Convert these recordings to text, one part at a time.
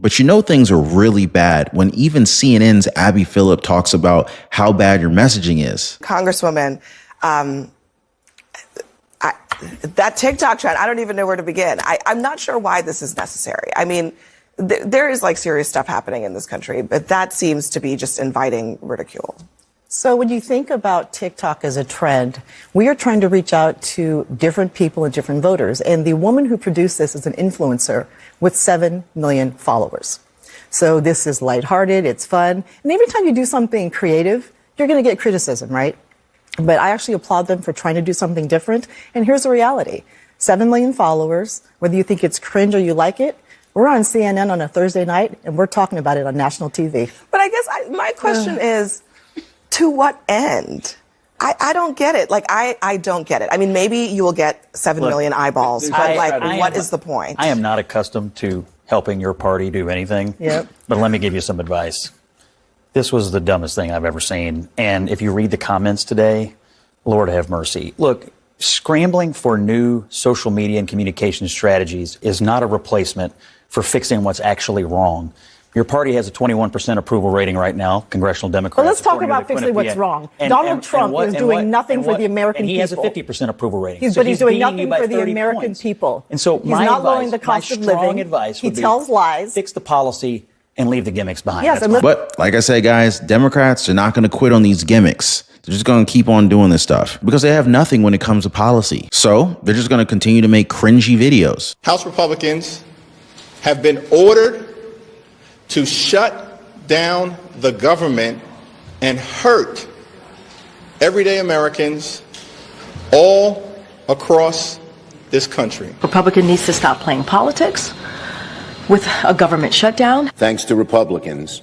But you know things are really bad when even CNN's Abby Phillip talks about how bad your messaging is. Congresswoman, that TikTok trend, I don't even know where to begin. I'm not sure why this is necessary. I mean, there is like serious stuff happening in this country, but that seems to be just inviting ridicule. So when you think about TikTok as a trend, we are trying to reach out to different people and different voters. And the woman who produced this is an influencer with 7 million followers. So this is lighthearted, it's fun. And every time you do something creative, you're going to get criticism, right? But I actually applaud them for trying to do something different. And here's the reality. 7 million followers, whether you think it's cringe or you like it, we're on CNN on a Thursday night, and we're talking about it on national TV. But I guess my question is, to what end? I don't get it. Like, I don't get it. I mean, maybe you will get 7 million eyeballs, but what is the point? I am not accustomed to helping your party do anything. Yep. But let me give you some advice. This was the dumbest thing I've ever seen. And if you read the comments today, Lord have mercy. Look, scrambling for new social media and communication strategies is not a replacement for fixing what's actually wrong. Your party has a 21% approval rating right now, congressional Democrats. Well, let's talk about fixing what's wrong. Donald Trump is doing nothing for the American people. And he has a 50% approval rating. But he's doing nothing for the American people. And so he's not lowering the cost of living. He tells lies. Fix the policy and leave the gimmicks behind. Yes, but like I said, guys, Democrats are not going to quit on these gimmicks. They're just going to keep on doing this stuff because they have nothing when it comes to policy. So they're just going to continue to make cringy videos. House Republicans have been ordered to shut down the government and hurt everyday Americans all across this country. Republican needs to stop playing politics with a government shutdown. Thanks to Republicans,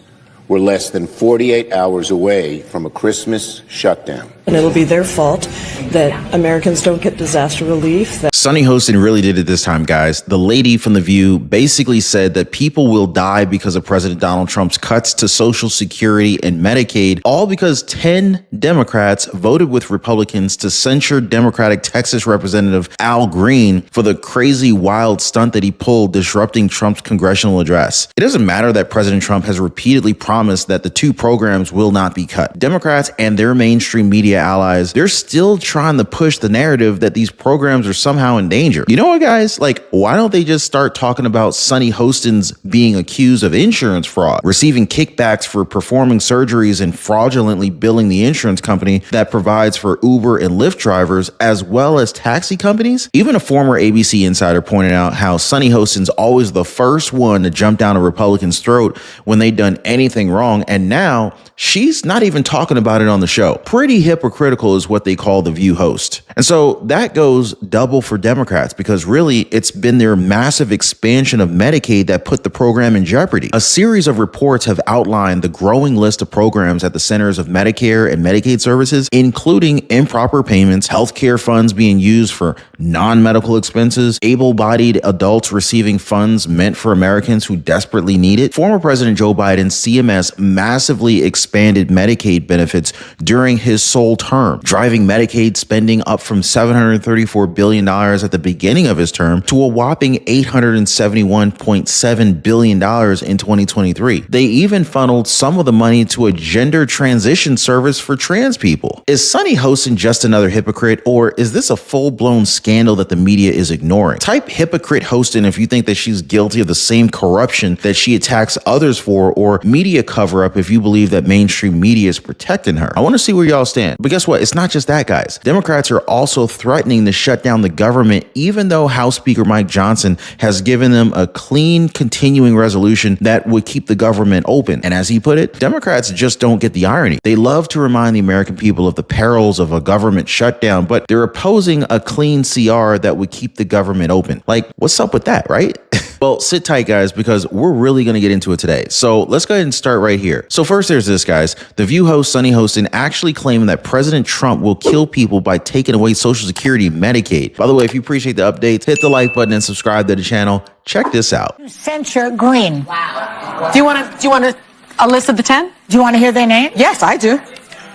we're less than 48 hours away from a Christmas shutdown. And it'll be their fault that Americans don't get disaster relief. Sunny Hostin really did it this time, guys. The lady from The View basically said that people will die because of President Donald Trump's cuts to Social Security and Medicaid, all because 10 Democrats voted with Republicans to censure Democratic Texas Representative Al Green for the crazy, wild stunt that he pulled disrupting Trump's congressional address. It doesn't matter that President Trump has repeatedly promised that the two programs will not be cut. Democrats and their mainstream media allies, they're still trying to push the narrative that these programs are somehow in danger. You know what, guys? Like, why don't they just start talking about Sunny Hostin's being accused of insurance fraud, receiving kickbacks for performing surgeries and fraudulently billing the insurance company that provides for Uber and Lyft drivers, as well as taxi companies? Even a former ABC insider pointed out how Sunny Hostin's always the first one to jump down a Republican's throat when they'd done anything wrong, and now she's not even talking about it on the show. Pretty hypocritical is what they call the View host. And so that goes double for Democrats, because really it's been their massive expansion of Medicaid that put the program in jeopardy. A series of reports have outlined the growing list of programs at the centers of Medicare and Medicaid services, including improper payments, healthcare funds being used for non-medical expenses, able-bodied adults receiving funds meant for Americans who desperately need it. Former President Joe Biden's CMS massively expanded Medicaid benefits during his sole term, driving Medicaid spending up from $734 billion at the beginning of his term to a whopping $871.7 billion in 2023. They even funneled some of the money to a gender transition service for trans people. Is Sunny Hostin just another hypocrite, or is this a full-blown scandal that the media is ignoring? Type hypocrite Hostin if you think that she's guilty of the same corruption that she attacks others for, or media cover-up if you believe that mainstream media is protecting her. I want to see where y'all stand. But guess what? It's not just that, guys. Democrats are also threatening to shut down the government, even though House Speaker Mike Johnson has given them a clean, continuing resolution that would keep the government open. And as he put it, Democrats just don't get the irony. They love to remind the American people of the perils of a government shutdown, but they're opposing a clean CR that would keep the government open. Like, what's up with that, right? Well, sit tight, guys, because we're really going to get into it today. So let's go ahead and start right here. So first, there's this, guys. The View host Sunny Hostin actually claiming that President Trump will kill people by taking away Social Security and Medicaid. By the way, if you appreciate the updates, hit the like button and subscribe to the channel. Check this out. Censure Green. Wow. Do you want a list of the 10? Do you want to hear their names? Yes, I do.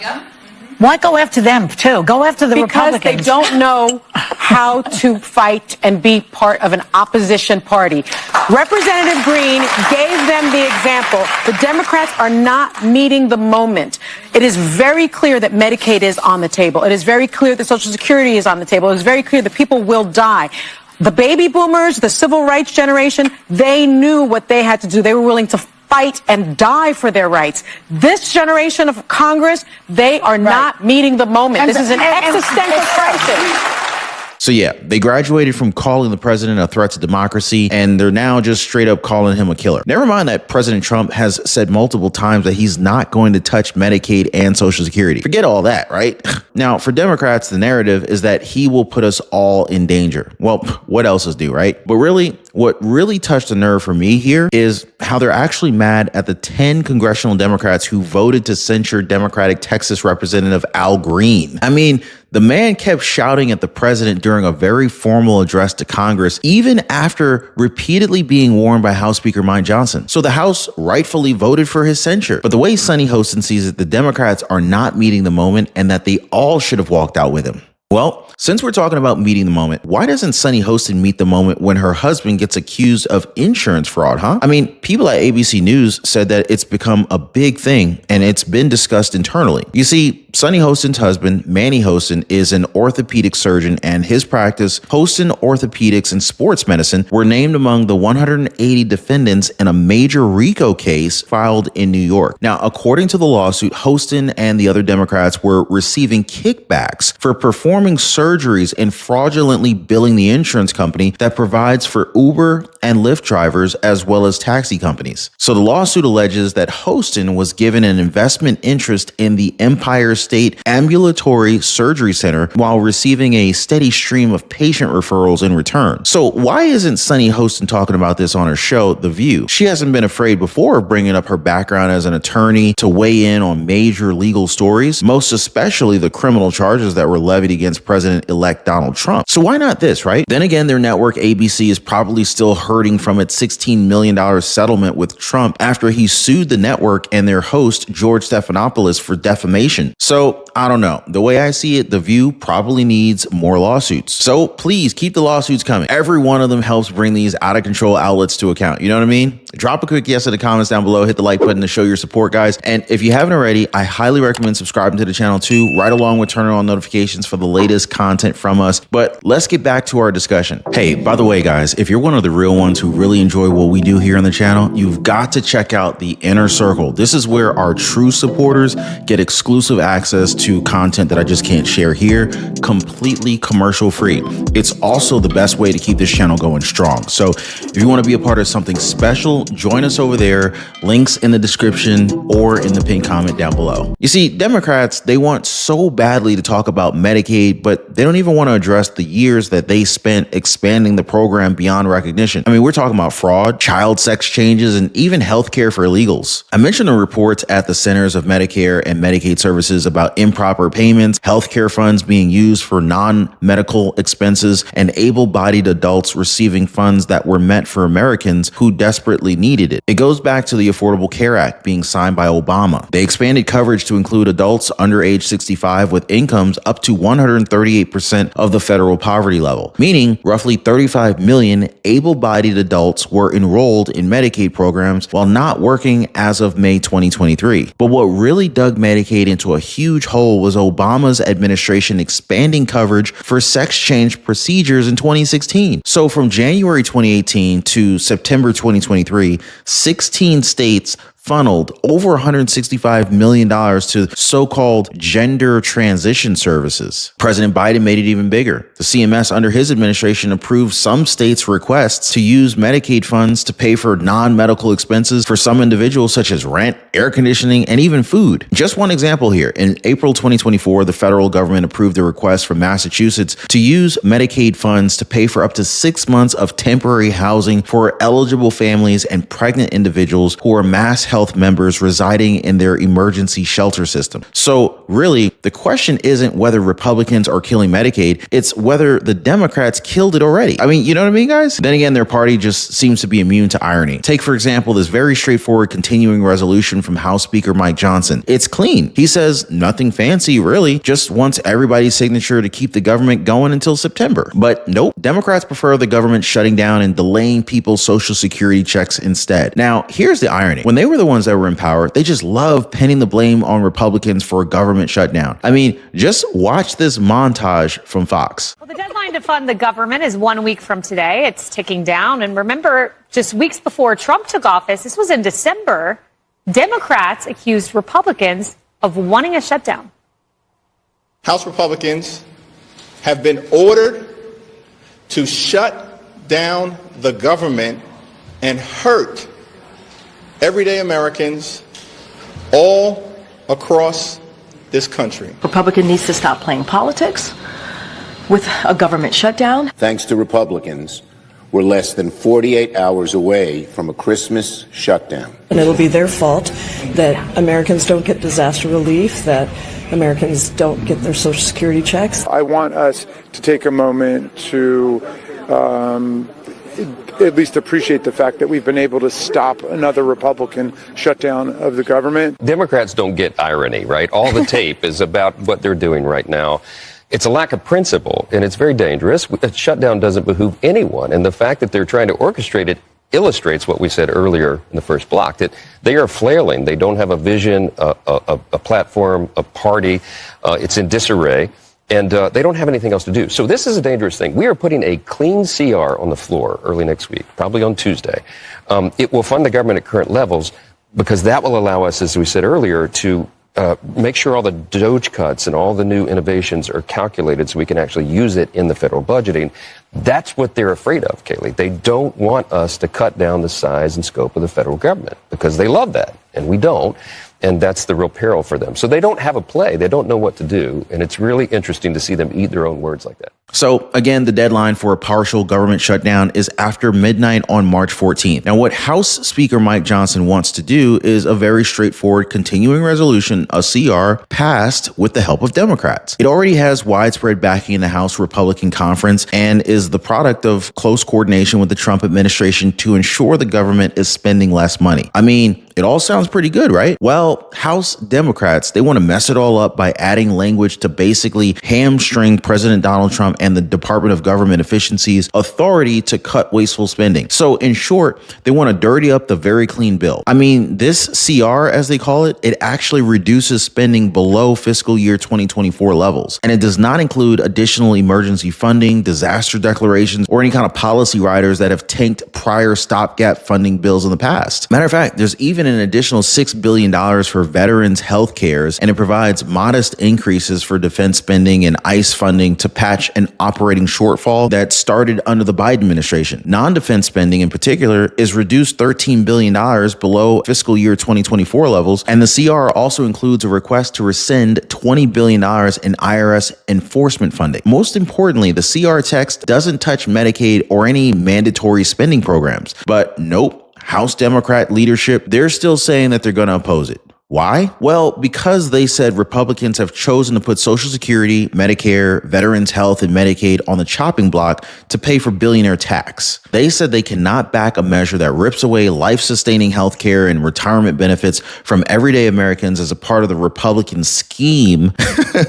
Yeah. Why go after them, too? Go after the Republicans. Because they don't know how to fight and be part of an opposition party. Representative Green gave them example, the Democrats are not meeting the moment. It is very clear that Medicaid is on the table. It is very clear that Social Security is on the table. It is very clear that people will die. The baby boomers, the civil rights generation, they knew what they had to do. They were willing to fight and die for their rights. This generation of Congress, they are not meeting the moment. This is an existential crisis. So yeah, they graduated from calling the president a threat to democracy, and they're now just straight up calling him a killer. Never mind that President Trump has said multiple times that he's not going to touch Medicaid and Social Security. Forget all that, right? Now, for Democrats, the narrative is that he will put us all in danger. Well, what else is new, right? But really, what really touched the nerve for me here is how they're actually mad at the 10 congressional Democrats who voted to censure Democratic Texas Representative Al Green. I mean, the man kept shouting at the president during a very formal address to Congress, even after repeatedly being warned by House Speaker Mike Johnson. So the House rightfully voted for his censure. But the way Sonny Hostin sees it, the Democrats are not meeting the moment and that they all should have walked out with him. Well, since we're talking about meeting the moment, why doesn't Sonny Hostin meet the moment when her husband gets accused of insurance fraud, huh? I mean, people at ABC News said that it's become a big thing and it's been discussed internally. You see, Sonny Hostin's husband, Manny Hostin, is an orthopedic surgeon, and his practice, Hostin Orthopedics and Sports Medicine, were named among the 180 defendants in a major RICO case filed in New York. Now, according to the lawsuit, Hostin and the other Democrats were receiving kickbacks for performing surgeries and fraudulently billing the insurance company that provides for Uber and Lyft drivers as well as taxi companies. So the lawsuit alleges that Hostin was given an investment interest in the Empire State Ambulatory Surgery Center while receiving a steady stream of patient referrals in return. So why isn't Sonny Hostin talking about this on her show, The View? She hasn't been afraid before of bringing up her background as an attorney to weigh in on major legal stories, most especially the criminal charges that were levied against President-elect Donald Trump. So why not this, right? Then again, their network ABC is probably still hurting from its $16 million settlement with Trump after he sued the network and their host, George Stephanopoulos, for defamation. So I don't know. The way I see it, The View probably needs more lawsuits. So please keep the lawsuits coming. Every one of them helps bring these out of control outlets to account. You know what I mean? Drop a quick yes in the comments down below. Hit the like button to show your support, guys. And if you haven't already, I highly recommend subscribing to the channel too, right along with turning on notifications for the latest content from us. But let's get back to our discussion. Hey, by the way, guys, if you're one of the real ones who really enjoy what we do here on the channel, you've got to check out the Inner Circle. This is where our true supporters get exclusive access to content that I just can't share here, completely commercial free. It's also the best way to keep this channel going strong. So if you want to be a part of something special, join us over there. Links in the description or in the pinned comment down below. You see, Democrats, they want so badly to talk about Medicaid, but they don't even want to address the years that they spent expanding the program beyond recognition. I mean, we're talking about fraud, child sex changes, and even healthcare for illegals. I mentioned the reports at the Centers of Medicare and Medicaid Services about improper payments, healthcare funds being used for non-medical expenses, and able-bodied adults receiving funds that were meant for Americans who desperately needed it. It goes back to the Affordable Care Act being signed by Obama. They expanded coverage to include adults under age 65 with incomes up to 138% of the federal poverty level, meaning roughly 35 million able-bodied adults were enrolled in Medicaid programs while not working as of May 2023. But what really dug Medicaid into a huge hole was Obama's administration expanding coverage for sex change procedures in 2016. So from January 2018 to September 2023, 16 states funneled over $165 million to so-called gender transition services. President Biden made it even bigger. The CMS under his administration approved some states' requests to use Medicaid funds to pay for non-medical expenses for some individuals such as rent, air conditioning, and even food. Just one example here. In April 2024, the federal government approved a request from Massachusetts to use Medicaid funds to pay for up to 6 months of temporary housing for eligible families and pregnant individuals who are mass health Health members residing in their emergency shelter system. So really, the question isn't whether Republicans are killing Medicaid, it's whether the Democrats killed it already. I mean, you know what I mean, guys? Then again, their party just seems to be immune to irony. Take, for example, this very straightforward continuing resolution from House Speaker Mike Johnson. It's clean. He says nothing fancy, really, just wants everybody's signature to keep the government going until September. But nope, Democrats prefer the government shutting down and delaying people's Social Security checks instead. Now, here's the irony. When they were the ones that were in power, they just love pinning the blame on Republicans for a government shutdown. I mean, just watch this montage from Fox. Well, the deadline to fund the government is 1 week from today. It's ticking down. And remember, just weeks before Trump took office, this was in December, Democrats accused Republicans of wanting a shutdown. House Republicans have been ordered to shut down the government and hurt everyday Americans all across this country. Republican needs to stop playing politics with a government shutdown. Thanks to Republicans, we're less than 48 hours away from a Christmas shutdown. And it'll be their fault that Americans don't get disaster relief, that Americans don't get their Social Security checks. I want us to take a moment to at least appreciate the fact that we've been able to stop another Republican shutdown of the government. Democrats don't get irony, right? All the tape is about what they're doing right now. It's a lack of principle, and it's very dangerous. A shutdown doesn't behoove anyone, and the fact that they're trying to orchestrate it illustrates what we said earlier in the first block, that they are flailing. They don't have a vision, a platform, a party. It's in disarray. And they don't have anything else to do. So this is a dangerous thing. We are putting a clean CR on the floor early next week, probably on Tuesday. It will fund the government at current levels because that will allow us, as we said earlier, to make sure all the DOGE cuts and all the new innovations are calculated so we can actually use it in the federal budgeting. That's what they're afraid of, Kayleigh. They don't want us to cut down the size and scope of the federal government because they love that, and we don't. And that's the real peril for them. So they don't have a play. They don't know what to do. And it's really interesting to see them eat their own words like that. So again, the deadline for a partial government shutdown is after midnight on March 14th. Now, what House Speaker Mike Johnson wants to do is a very straightforward continuing resolution, a CR, passed with the help of Democrats. It already has widespread backing in the House Republican Conference and is the product of close coordination with the Trump administration to ensure the government is spending less money. I mean, it all sounds pretty good, right? Well, House Democrats, they want to mess it all up by adding language to basically hamstring President Donald Trump and the Department of Government Efficiency's authority to cut wasteful spending. So in short, they want to dirty up the very clean bill. I mean, this CR, as they call it, it actually reduces spending below fiscal year 2024 levels. And it does not include additional emergency funding, disaster declarations, or any kind of policy riders that have tanked prior stopgap funding bills in the past. Matter of fact, there's even an additional $6 billion for veterans' health cares, and it provides modest increases for defense spending and ICE funding to patch an operating shortfall that started under the Biden administration. Non-defense spending in particular is reduced $13 billion below fiscal year 2024 levels, and the CR also includes a request to rescind $20 billion in IRS enforcement funding. Most importantly, the CR text doesn't touch Medicaid or any mandatory spending programs. But nope. House Democrat leadership, they're still saying that they're going to oppose it. Why? Well, because they said Republicans have chosen to put Social Security, Medicare, Veterans Health, and Medicaid on the chopping block to pay for billionaire tax. They said they cannot back a measure that rips away life-sustaining health care and retirement benefits from everyday Americans as a part of the Republican scheme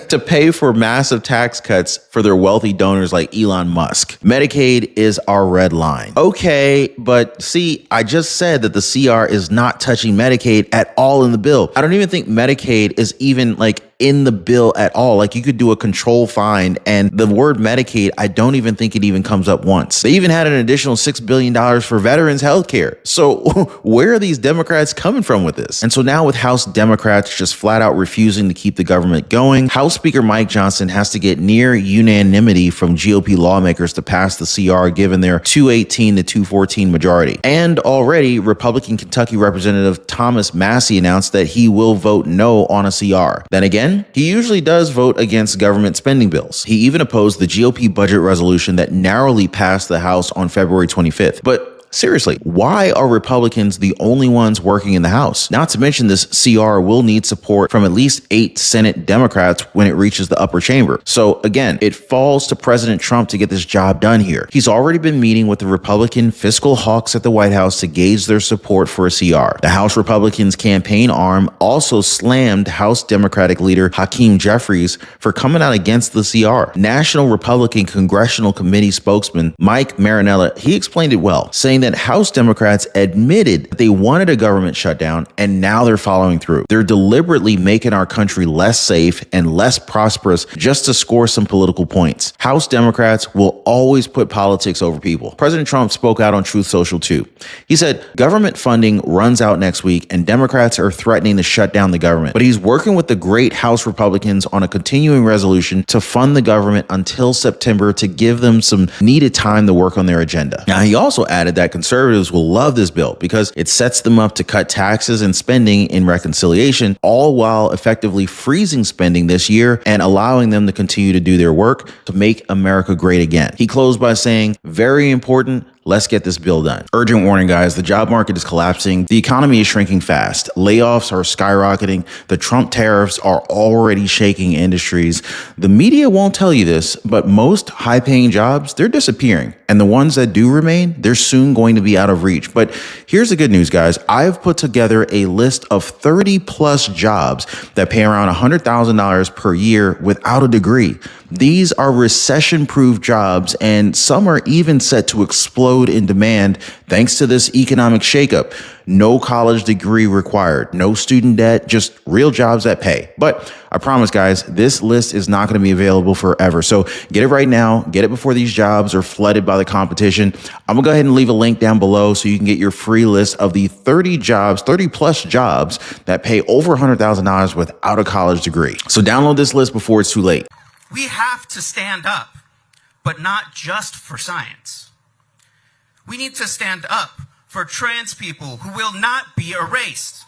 to pay for massive tax cuts for their wealthy donors like Elon Musk. Medicaid is our red line. Okay, but see, I just said that the CR is not touching Medicaid at all in the bill. I don't even think Medicaid is even like in the bill at all. Like you could do a control find and the word Medicaid, I don't even think it even comes up once. They even had an additional $6 billion for veterans health care. So where are these Democrats coming from with this? And so now with House Democrats just flat out refusing to keep the government going, House Speaker Mike Johnson has to get near unanimity from GOP lawmakers to pass the CR given their 218 to 214 majority. And already Republican Kentucky Representative Thomas Massie announced that he will vote no on a CR. Then again, he usually does vote against government spending bills. He even opposed the GOP budget resolution that narrowly passed the House on February 25th. But seriously, why are Republicans the only ones working in the House? Not to mention this CR will need support from at least 8 Senate Democrats when it reaches the upper chamber. So again, it falls to President Trump to get this job done here. He's already been meeting with the Republican fiscal hawks at the White House to gauge their support for a CR. The House Republicans campaign arm also slammed House Democratic leader Hakeem Jefferies for coming out against the CR. National Republican Congressional Committee spokesman Mike Marinella, he explained it well, saying that House Democrats admitted that they wanted a government shutdown and now they're following through. They're deliberately making our country less safe and less prosperous just to score some political points. House Democrats will always put politics over people. President Trump spoke out on Truth Social too. He said government funding runs out next week and Democrats are threatening to shut down the government. But he's working with the great House Republicans on a continuing resolution to fund the government until September to give them some needed time to work on their agenda. Now, he also added that conservatives will love this bill because it sets them up to cut taxes and spending in reconciliation, all while effectively freezing spending this year and allowing them to continue to do their work to make America great again. He closed by saying, very important, let's get this bill done. Urgent warning, guys. The job market is collapsing. The economy is shrinking fast. Layoffs are skyrocketing. The Trump tariffs are already shaking industries. The media won't tell you this, but most high-paying jobs, they're disappearing. And the ones that do remain, they're soon going to be out of reach. But here's the good news, guys. I've put together a list of 30 plus jobs that pay around $100,000 per year without a degree. These are recession-proof jobs, and some are even set to explode in demand thanks to this economic shakeup. No college degree required, no student debt, just real jobs that pay. But I promise, guys, this list is not going to be available forever. So get it right now. Get it before these jobs are flooded by the competition. I'm going to go ahead and leave a link down below so you can get your free list of the 30 plus jobs that pay over $100,000 without a college degree. So download this list before it's too late. We have to stand up, but not just for science. We need to stand up for trans people who will not be erased.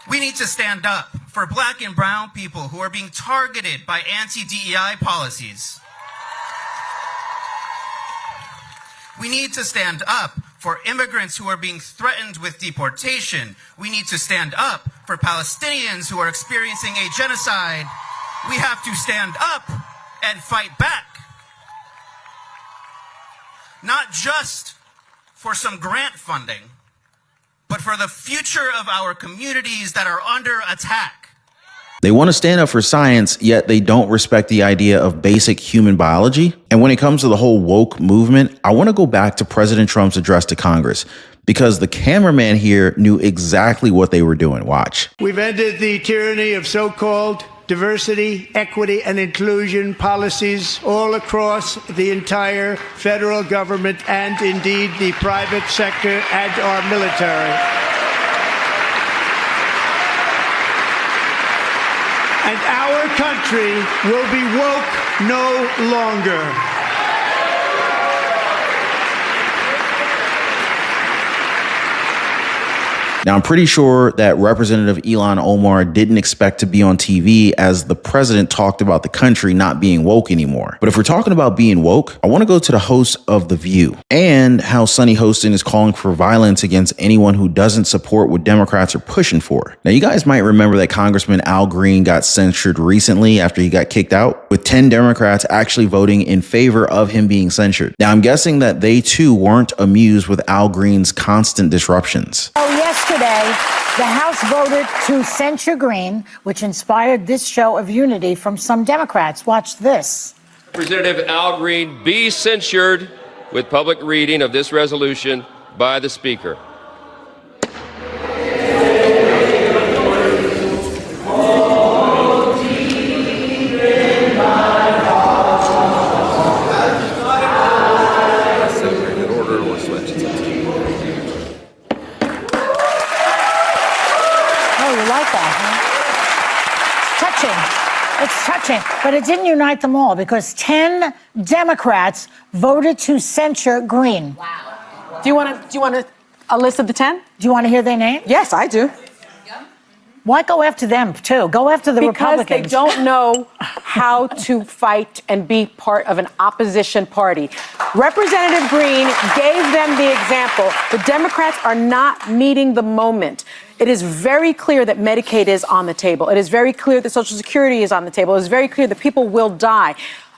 We need to stand up for black and brown people who are being targeted by anti-DEI policies. We need to stand up for immigrants who are being threatened with deportation. We need to stand up for Palestinians who are experiencing a genocide. We have to stand up and fight back. Not just for some grant funding, but for the future of our communities that are under attack. They want to stand up for science, yet they don't respect the idea of basic human biology. And when it comes to the whole woke movement, I want to go back to President Trump's address to Congress, because the cameraman here knew exactly what they were doing. Watch. We've ended the tyranny of so-called diversity, equity, and inclusion policies all across the entire federal government and indeed the private sector and our military. And our country will be woke no longer. Now, I'm pretty sure that Representative Ilhan Omar didn't expect to be on TV as the president talked about the country not being woke anymore. But if we're talking about being woke, I want to go to the host of The View and how Sunny Hostin is calling for violence against anyone who doesn't support what Democrats are pushing for. Now, you guys might remember that Congressman Al Green got censured recently after he got kicked out, with 10 Democrats actually voting in favor of him being censured. Now, I'm guessing that they too weren't amused with Al Green's constant disruptions. Oh, yesterday, the House voted to censure Green, which inspired this show of unity from some Democrats. Watch this. Representative Al Green be censured with public reading of this resolution by the Speaker. It's touching, but it didn't unite them all because 10 Democrats voted to censure Green. Wow. Do you want a list of the 10? Do you want to hear their names? Yes, I do. Why go after them, too? Go after the Republicans. Because they don't know how to fight and be part of an opposition party. Representative Green gave them the example. The Democrats are not meeting the moment. It is very clear that Medicaid is on the table. It is very clear that Social Security is on the table. It is very clear that people will die.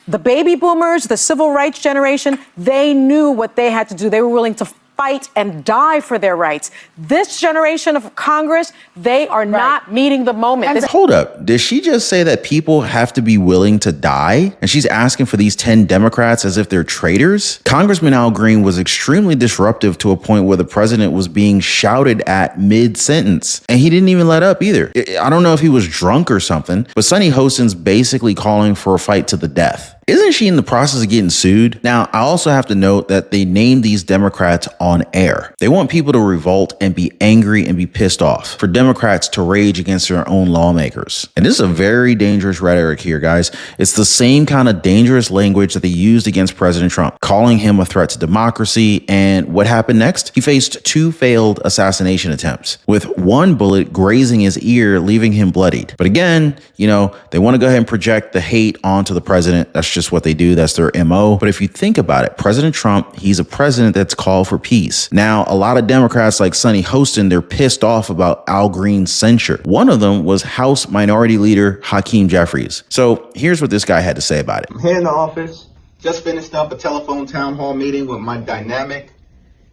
The baby boomers, the civil rights generation, they knew what they had to do. They were willing to fight and die for their rights. This generation of Congress, they are not meeting the moment. Hold up. Did she just say that people have to be willing to die? And she's asking for these 10 Democrats as if they're traitors? Congressman Al Green was extremely disruptive to a point where the president was being shouted at mid-sentence. And he didn't even let up either. I don't know if he was drunk or something, but Sunny Hostin's basically calling for a fight to the death. Isn't she in the process of getting sued? Now, I also have to note that they named these Democrats on air. They want people to revolt and be angry and be pissed off, for Democrats to rage against their own lawmakers. And this is a very dangerous rhetoric here, guys. It's the same kind of dangerous language that they used against President Trump, calling him a threat to democracy. And what happened next? He faced 2 failed assassination attempts, with 1 bullet grazing his ear, leaving him bloodied. But again, you know, they want to go ahead and project the hate onto the president. That's just what they do. That's their MO. But if you think about it, President Trump, he's a president that's called for peace. Now, a lot of Democrats like Sunny Hostin, they're pissed off about Al Green's censure. One of them was House Minority Leader Hakeem Jefferies. So here's what this guy had to say about it. I'm here in the office, just finished up a telephone town hall meeting with my dynamic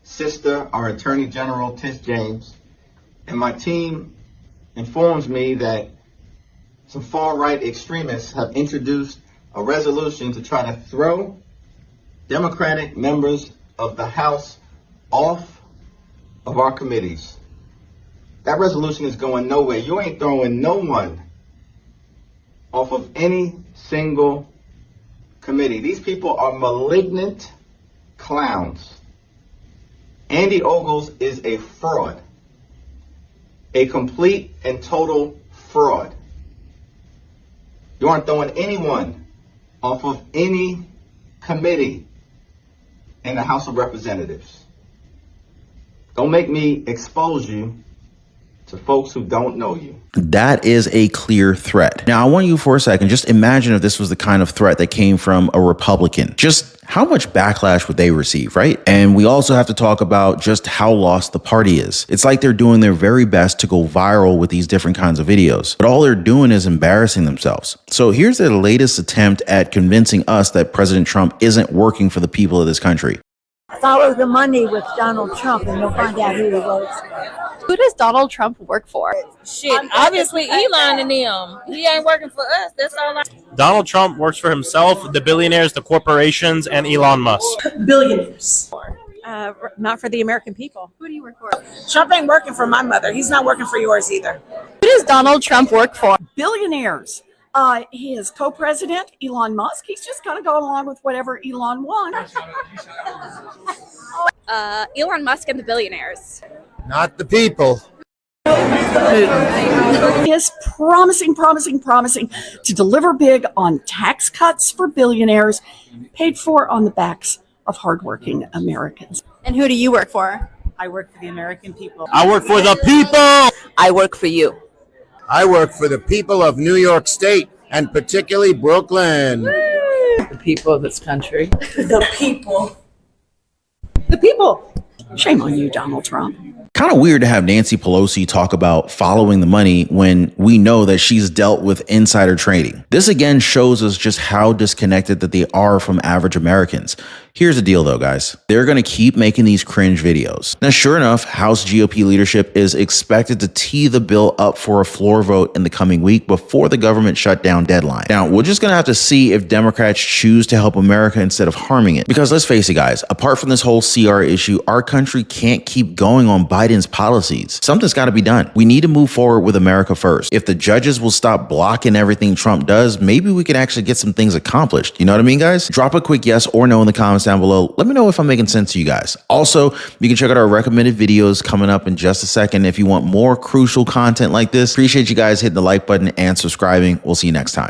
sister, our Attorney General, Tish James, and my team informs me that some far-right extremists have introduced a resolution to try to throw Democratic members of the House off of our committees. That resolution is going nowhere. You ain't throwing no one off of any single committee. These people are malignant clowns. Andy Ogles is a fraud, a complete and total fraud. You aren't throwing anyone off of any committee in the House of Representatives. Don't make me expose you to folks who don't know you. That is a clear threat. Now, I want you for a second, just imagine if this was the kind of threat that came from a Republican. Just how much backlash would they receive, right? And we also have to talk about just how lost the party is. It's like they're doing their very best to go viral with these different kinds of videos, but all they're doing is embarrassing themselves. So here's their latest attempt at convincing us that President Trump isn't working for the people of this country. Follow the money with Donald Trump and you'll find out who he works for. Who does Donald Trump work for? Shit, obviously Elon and them. He ain't working for us. That's all. Donald Trump works for himself, the billionaires, the corporations, and Elon Musk. Billionaires. Not for the American people. Who do you work for? Trump ain't working for my mother. He's not working for yours either. Who does Donald Trump work for? Billionaires. His co-president, Elon Musk, he's just kind of going along with whatever Elon wants. Elon Musk and the billionaires. Not the people. Is promising to deliver big on tax cuts for billionaires, paid for on the backs of hardworking Americans. And who do you work for? I work for the American people. I work for the people. I work for you. I work for the people of New York State, and particularly Brooklyn. The people of this country. The people. The people. Shame on you, Donald Trump. Kind of weird to have Nancy Pelosi talk about following the money when we know that she's dealt with insider trading. This again shows us just how disconnected that they are from average Americans. Here's the deal though, guys. They're going to keep making these cringe videos. Now, sure enough, House GOP leadership is expected to tee the bill up for a floor vote in the coming week before the government shutdown deadline. Now, we're just going to have to see if Democrats choose to help America instead of harming it. Because let's face it, guys, apart from this whole CR issue, our country can't keep going on Biden's policies. Something's got to be done. We need to move forward with America first. If the judges will stop blocking everything Trump does, maybe we can actually get some things accomplished. You know what I mean, guys? Drop a quick yes or no in the comments down below. Let me know if I'm making sense to you guys. Also, you can check out our recommended videos coming up in just a second if you want more crucial content like this. Appreciate you guys hitting the like button and subscribing. We'll see you next time.